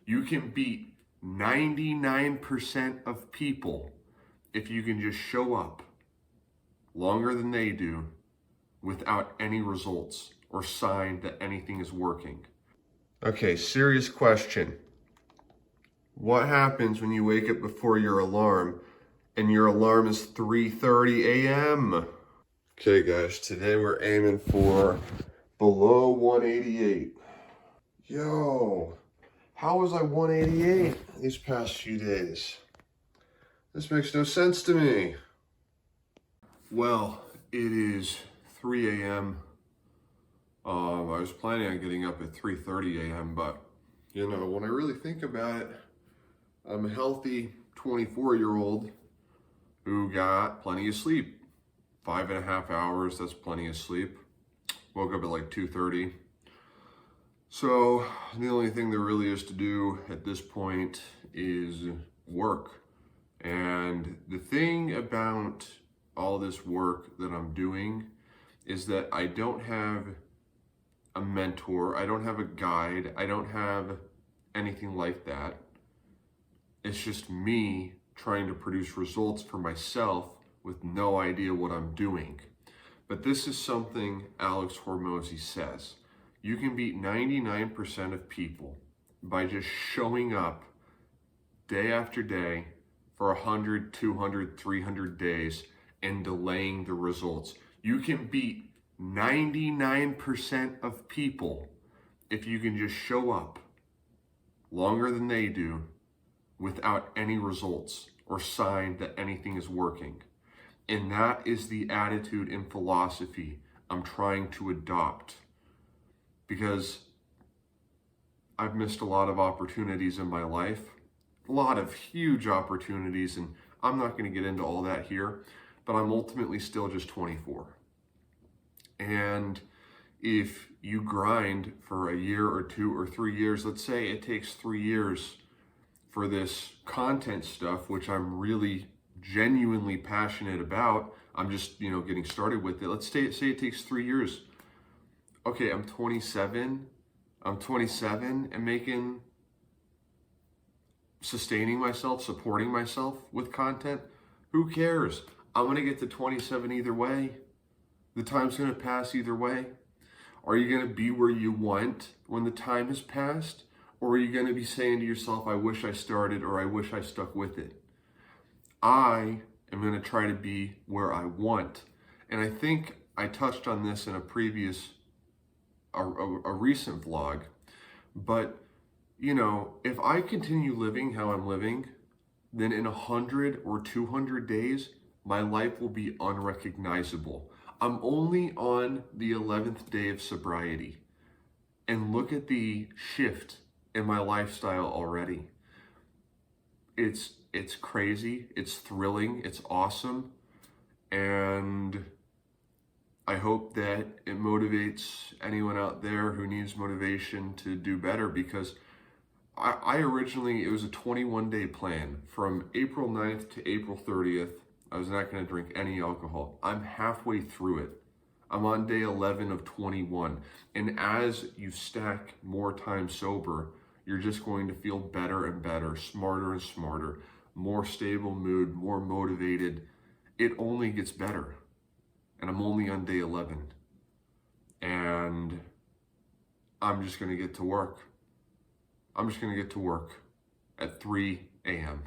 You can beat 99% of people if you can just show up longer than they do without any results or sign that anything is working. Okay, serious question. What happens when you wake up before your alarm and your alarm is 3:30 a.m.? Okay guys, today we're aiming for below 188. Yo, how was I 188 these past few days? This makes no sense to me. Well, it is 3 a.m. I was planning on getting up at 3:30 a.m., but you know, when I really think about it, I'm a healthy 24-year-old who got plenty of sleep. 5.5 hours, that's plenty of sleep. Woke up at like 2:30. So the only thing there really is to do at this point is work. And the thing about all this work that I'm doing is that I don't have a mentor, I don't have a guide, I don't have anything like that. It's just me trying to produce results for myself with no idea what I'm doing. But this is something Alex Hormozi says. You can beat 99% of people by just showing up day after day for 100, 200, 300 days and delaying the results. You can beat 99% of people if you can just show up longer than they do without any results or sign that anything is working. And that is the attitude and philosophy I'm trying to adopt, because I've missed a lot of opportunities in my life, a lot of huge opportunities, and I'm not going to get into all that here, but I'm ultimately still just 24. And if you grind for a year or 2 or 3 years, let's say it takes 3 years for this content stuff, which I'm really genuinely passionate about. I'm just, getting started with it. Let's say it takes 3 years. Okay, I'm 27 and sustaining myself, supporting myself with content. Who cares? I'm going to get to 27 either way. The time's going to pass either way. Are you going to be where you want when the time has passed? Or are you going to be saying to yourself, I wish I started, or I wish I stuck with it? I am going to try to be where I want. And I think I touched on this in a previous, a recent vlog. But, if I continue living how I'm living, then in 100 or 200 days, my life will be unrecognizable. I'm only on the 11th day of sobriety. And look at the shift in my lifestyle already. It's crazy, it's thrilling, it's awesome, and I hope that it motivates anyone out there who needs motivation to do better, because I originally, it was a 21-day plan. From April 9th to April 30th, I was not going to drink any alcohol. I'm halfway through it. I'm on day 11 of 21. And as you stack more time sober, you're just going to feel better and better, smarter and smarter, more stable mood, more motivated. It only gets better. And I'm only on day 11. And I'm just going to get to work. I'm just going to get to work at 3 a.m.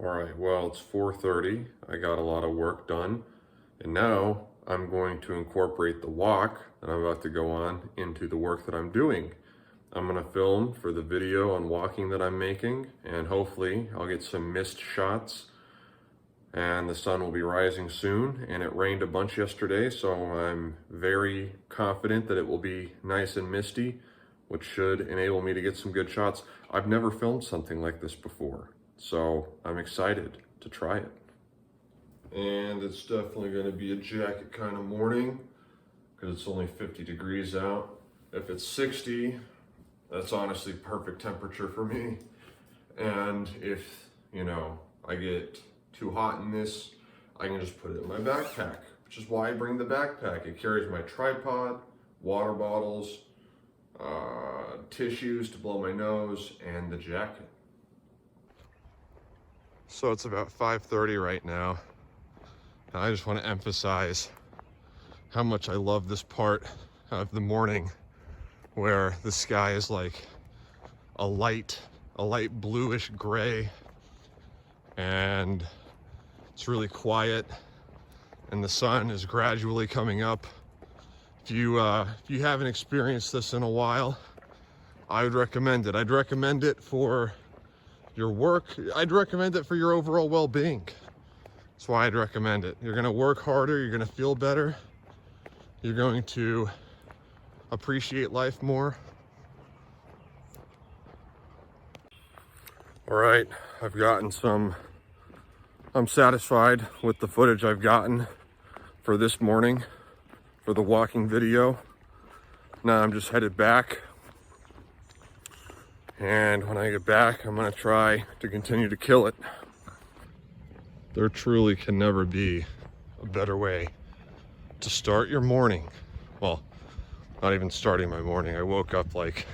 All right, well, it's 4:30. I got a lot of work done. And now I'm going to incorporate the walk that I'm about to go on into the work that I'm doing. I'm gonna film for the video on walking that I'm making, and hopefully I'll get some missed shots and the sun will be rising soon, and it rained a bunch yesterday, so I'm very confident that it will be nice and misty, which should enable me to get some good shots. I've never filmed something like this before, so I'm excited to try it. And it's definitely going to be a jacket kind of morning because it's only 50 degrees out. If it's 60, that's honestly perfect temperature for me. And if, you know, I get too hot in this, I can just put it in my backpack, which is why I bring the backpack. It carries my tripod, water bottles, tissues to blow my nose, and the jacket. So it's about 5:30 right now. And I just want to emphasize how much I love this part of the morning where the sky is like a light bluish gray, and it's really quiet, and the sun is gradually coming up. If you haven't experienced this in a while, I would recommend it. I'd recommend it for your work. I'd recommend it for your overall well-being. That's why I'd recommend it. You're gonna work harder, you're gonna feel better, you're going to appreciate life more. All right, I'm satisfied with the footage I've gotten for this morning, for the walking video. Now I'm just headed back. And when I get back, I'm gonna try to continue to kill it. There truly can never be a better way to start your morning. Well, not even starting my morning. I woke up like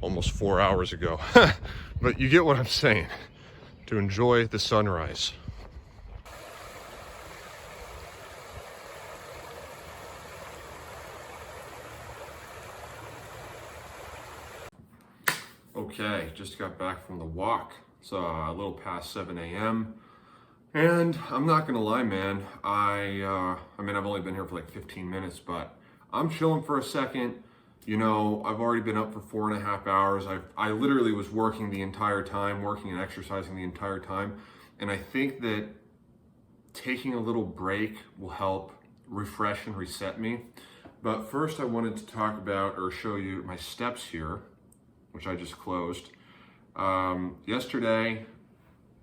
almost 4 hours ago. But you get what I'm saying, to enjoy the sunrise. Okay, just got back from the walk. It's a little past 7 a.m. And I'm not gonna lie, man. I mean, I've only been here for like 15 minutes, but I'm chilling for a second. You know, I've already been up for 4.5 hours. I literally was working the entire time, working and exercising the entire time. And I think that taking a little break will help refresh and reset me. But first I wanted to talk about or show you my steps here, which I just closed. Yesterday,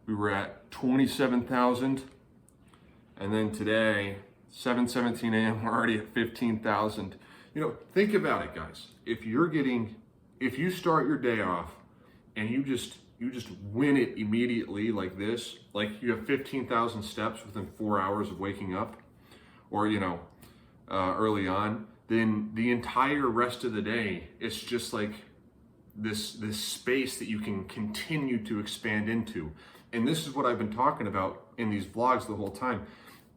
we were at 27,000, and then today, 7:17 a.m., we're already at 15,000. You know, think about it, guys. If you start your day off and you just win it immediately like this, like you have 15,000 steps within 4 hours of waking up, or, you know, early on, then the entire rest of the day, it's just like this space that you can continue to expand into. And this is what I've been talking about in these vlogs the whole time.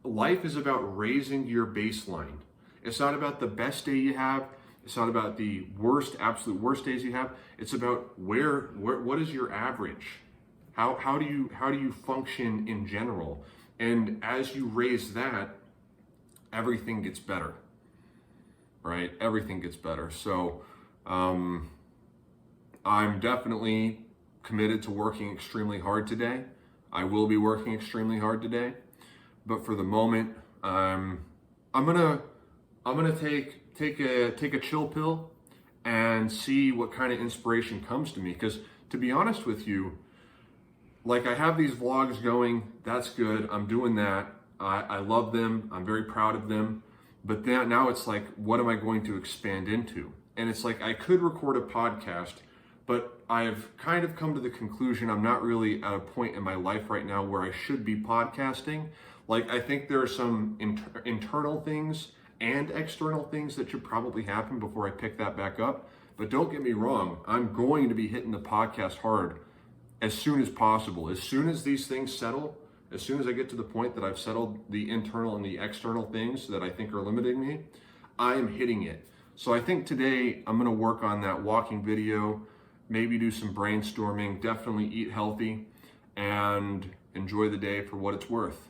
Life is about raising your baseline. It's not about the best day you have. It's not about the absolute worst days you have. It's about what is your average? How do you function in general? And as you raise that, everything gets better, right? Everything gets better. So I'm definitely committed to working extremely hard today. I will be working extremely hard today, but for the moment, I'm gonna take a chill pill and see what kind of inspiration comes to me. Because to be honest with you, like, I have these vlogs going, that's good, I'm doing that, I love them, I'm very proud of them, but then now it's like, what am I going to expand into? And it's like, I could record a podcast, but I've kind of come to the conclusion I'm not really at a point in my life right now where I should be podcasting. Like, I think there are some internal things and external things that should probably happen before I pick that back up. But don't get me wrong, I'm going to be hitting the podcast hard as soon as possible. As soon as these things settle, as soon as I get to the point that I've settled the internal and the external things that I think are limiting me, I am hitting it. So I think today I'm gonna work on that walking video, maybe do some brainstorming, definitely eat healthy, and enjoy the day for what it's worth.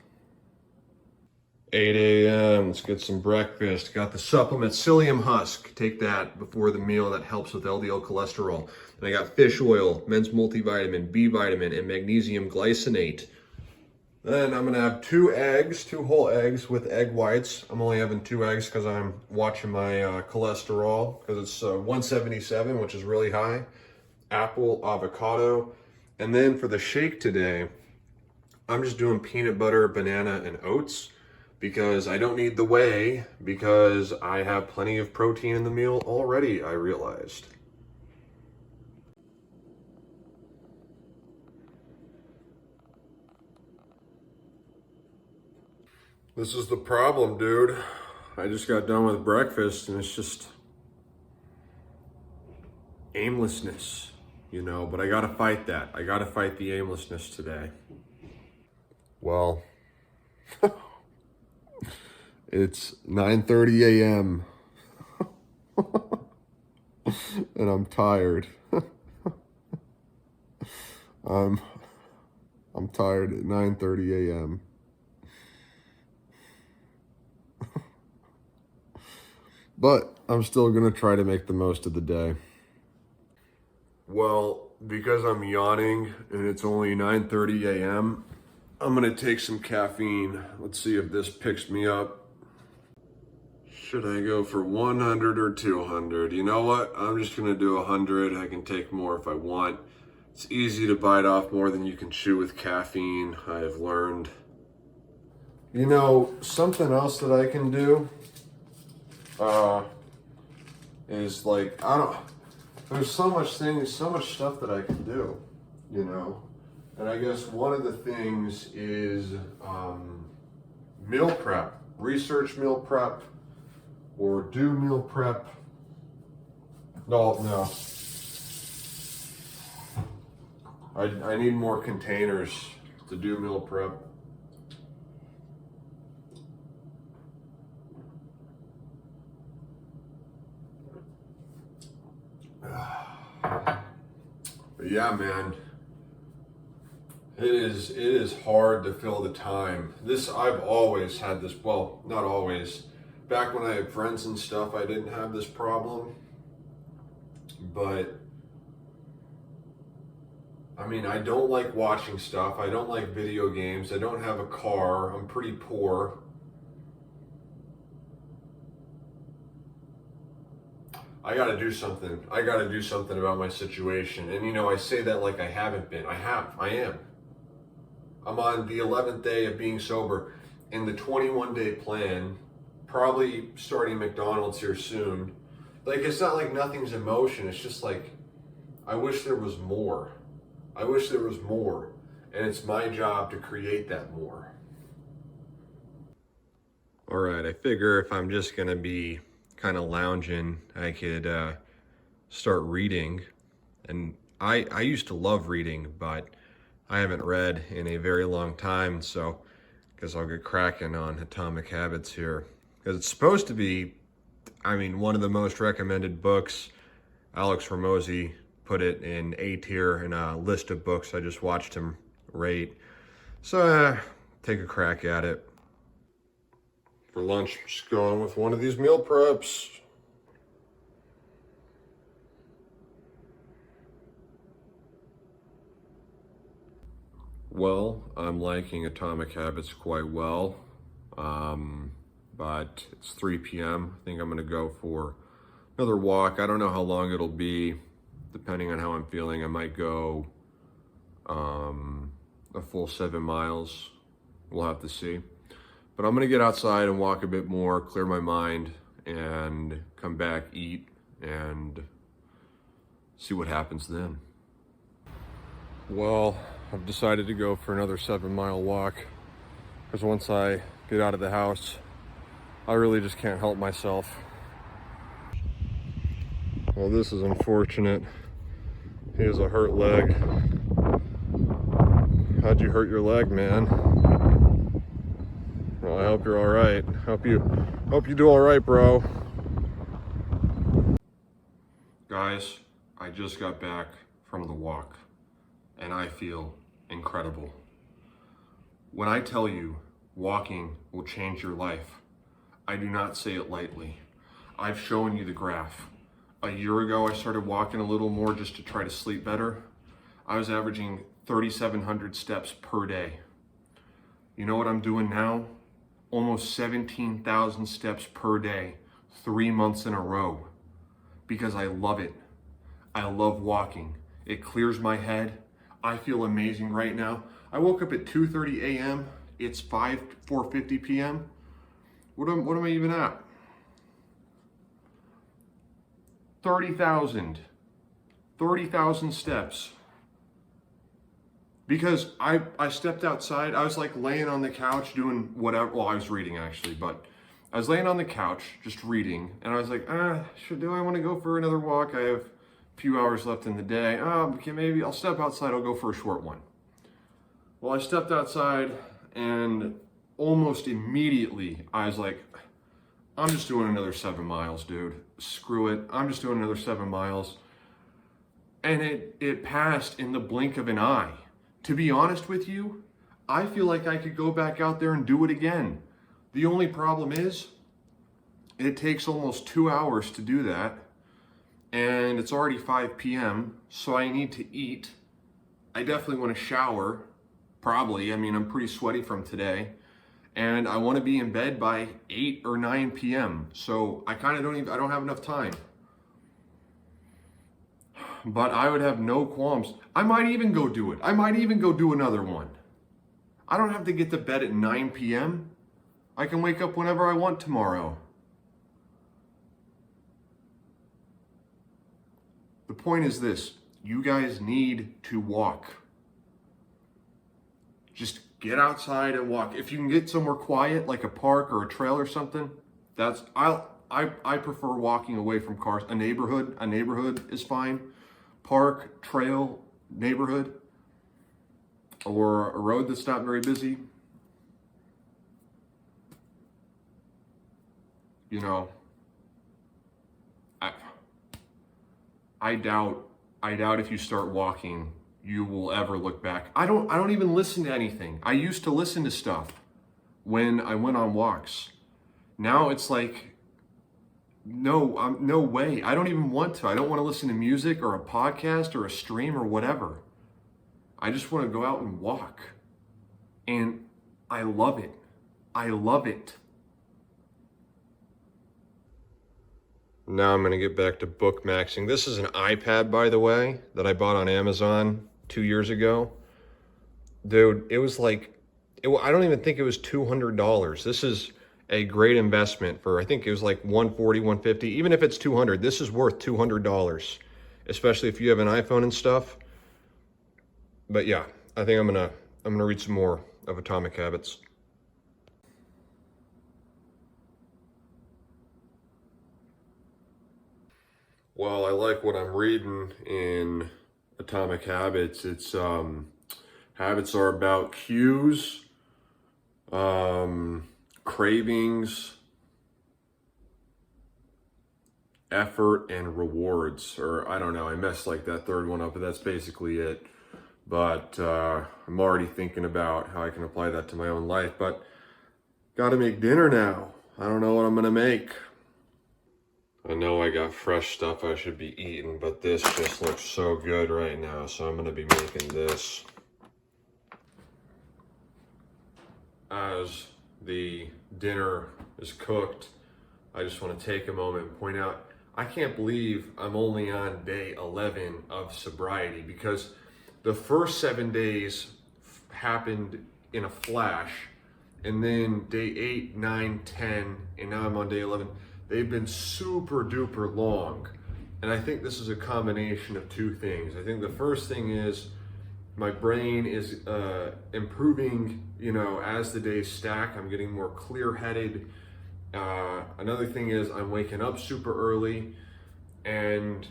8 a.m., let's get some breakfast. Got the supplement psyllium husk. Take that before the meal. That helps with LDL cholesterol. And I got fish oil, men's multivitamin, B vitamin, and magnesium glycinate. Then I'm gonna have 2 eggs, 2 whole eggs with egg whites. I'm only having 2 eggs because I'm watching my cholesterol because it's 177, which is really high. Apple, avocado. And then for the shake today, I'm just doing peanut butter, banana, and oats because I don't need the whey because I have plenty of protein in the meal already, I realized. This is the problem, dude. I just got done with breakfast and it's just aimlessness, you know, but I gotta fight that. I gotta fight the aimlessness today. Well, it's 9:30 a.m. and I'm tired. I'm tired at 9:30 a.m. But I'm still gonna try to make the most of the day. Well, because I'm yawning and it's only 9:30 a.m., I'm gonna take some caffeine. Let's see if this picks me up. Should I go for 100 or 200? You know what? I'm just gonna do 100. I can take more if I want. It's easy to bite off more than you can chew with caffeine, I have learned. You know, something else that I can do is like, there's so much stuff that I can do, you know? And I guess one of the things is meal prep, research meal prep, or do meal prep. No. I need more containers to do meal prep. But yeah, man, it is hard to fill the time. I've always had this, well, not always. Back when I had friends and stuff, I didn't have this problem. But I mean, I don't like watching stuff. I don't like video games. I don't have a car. I'm pretty poor. I gotta do something. I gotta do something about my situation. And you know, I say that like I haven't been. I am. I'm on the 11th day of being sober in the 21-day plan, probably starting McDonald's here soon. Like, it's not like nothing's in motion. It's just like, I wish there was more. I wish there was more. And it's my job to create that more. All right, I figure if I'm just gonna be kind of lounging, I could start reading. And I used to love reading, but I haven't read in a very long time, so I guess I'll get cracking on Atomic Habits here. Because it's supposed to be, I mean, one of the most recommended books. Alex Hormozi put it in A tier in a list of books I just watched him rate. So take a crack at it. For lunch, I'm just going with one of these meal preps. Well, I'm liking Atomic Habits quite well, but it's 3 p.m. I think I'm gonna go for another walk. I don't know how long it'll be, depending on how I'm feeling. I might go a full 7 miles. We'll have to see. But I'm gonna get outside and walk a bit more, clear my mind, and come back, eat, and see what happens then. Well, I've decided to go for another 7-mile walk because once I get out of the house, I really just can't help myself. Well, this is unfortunate. He has a hurt leg. How'd you hurt your leg, man? Well, I hope you're all right. Hope you do all right, bro. Guys, I just got back from the walk and I feel incredible. When I tell you walking will change your life, I do not say it lightly. I've shown you the graph. A year ago, I started walking a little more just to try to sleep better. I was averaging 3,700 steps per day. You know what I'm doing now? Almost 17,000 steps per day, 3 months in a row, because I love it. I love walking. It clears my head. I feel amazing right now. I woke up at 2:30 a.m. It's 4:50 p.m. What am I even at? 30,000 steps. Because I stepped outside. I was like laying on the couch doing whatever. Well, I was reading actually, but I was laying on the couch just reading, and I was like, do I want to go for another walk? I have a few hours left in the day. Okay, maybe I'll step outside. I'll go for a short one. Well, I stepped outside, and almost immediately I was like, I'm just doing another 7 miles, dude. Screw it. I'm just doing another 7 miles. And it passed in the blink of an eye. To be honest with you, I feel like I could go back out there and do it again. The only problem is, it takes almost 2 hours to do that. And it's already 5 p.m., so I need to eat. I definitely want to shower, probably. I mean, I'm pretty sweaty from today. And I want to be in bed by 8 or 9 p.m. So I kind of I don't have enough time. But I would have no qualms. I might even go do it. I might even go do another one. I don't have to get to bed at 9 p.m. I can wake up whenever I want tomorrow. The point is this: you guys need to walk. Just get outside and walk. If you can get somewhere quiet, like a park or a trail or something, I prefer walking away from cars. A neighborhood is fine. Park, trail, neighborhood, or a road that's not very busy. You know, I doubt if you start walking, you will ever look back. I don't even listen to anything. I used to listen to stuff when I went on walks. Now it's like, no way. I don't even want to. I don't want to listen to music or a podcast or a stream or whatever. I just want to go out and walk. And I love it. I love it. Now I'm going to get back to bookmaxing. This is an iPad, by the way, that I bought on Amazon 2 years ago. Dude, it was like, I don't even think it was $200. This is a great investment for, I think it was like $140, $150. Even if it's $200, this is worth $200, especially if you have an iPhone and stuff. But yeah, I think I'm gonna read some more of Atomic Habits. Well, I like what I'm reading in Atomic Habits. It's habits are about cues, cravings, effort, and rewards. Or I don't know, I messed like that third one up, but that's basically it. But I'm already thinking about how I can apply that to my own life. But gotta make dinner now. I don't know what I'm gonna make. I know I got fresh stuff I should be eating, but this just looks so good right now, so I'm gonna be making this. As the dinner is cooked, I just want to take a moment and point out, I can't believe I'm only on day 11 of sobriety, because the first 7 days happened in a flash, and then day 8, 9, 10, and now I'm on day 11. They've been super duper long. And I think this is a combination of two things. I think the first thing is my brain is improving, as the days stack. I'm getting more clear-headed. Another thing is I'm waking up super early, and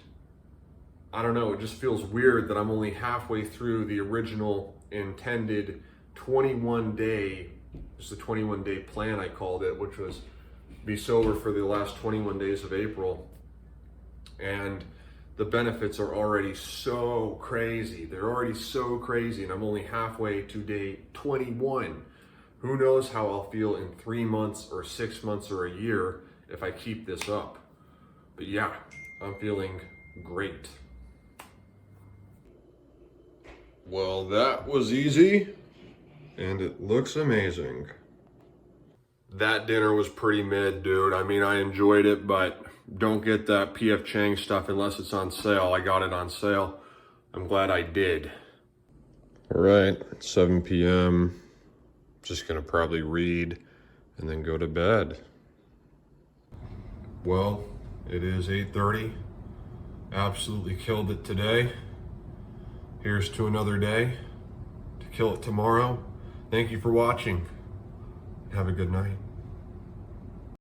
I don't know, it just feels weird that I'm only halfway through the original intended 21-day, just the 21-day plan I called it, which was be sober for the last 21 days of April. And the benefits are already so crazy. They're already so crazy, and I'm only halfway to day 21. Who knows how I'll feel in 3 months or 6 months or a year if I keep this up. But yeah, I'm feeling great. Well, that was easy and it looks amazing. That dinner was pretty mid, dude. I mean, I enjoyed it, but don't get that P.F. Chang stuff unless it's on sale. I got it on sale. I'm glad I did. All right, 7 p.m. Just gonna probably read and then go to bed. Well, it is 8:30. Absolutely killed it today. Here's to another day, to kill it tomorrow. Thank you for watching. Have a good night.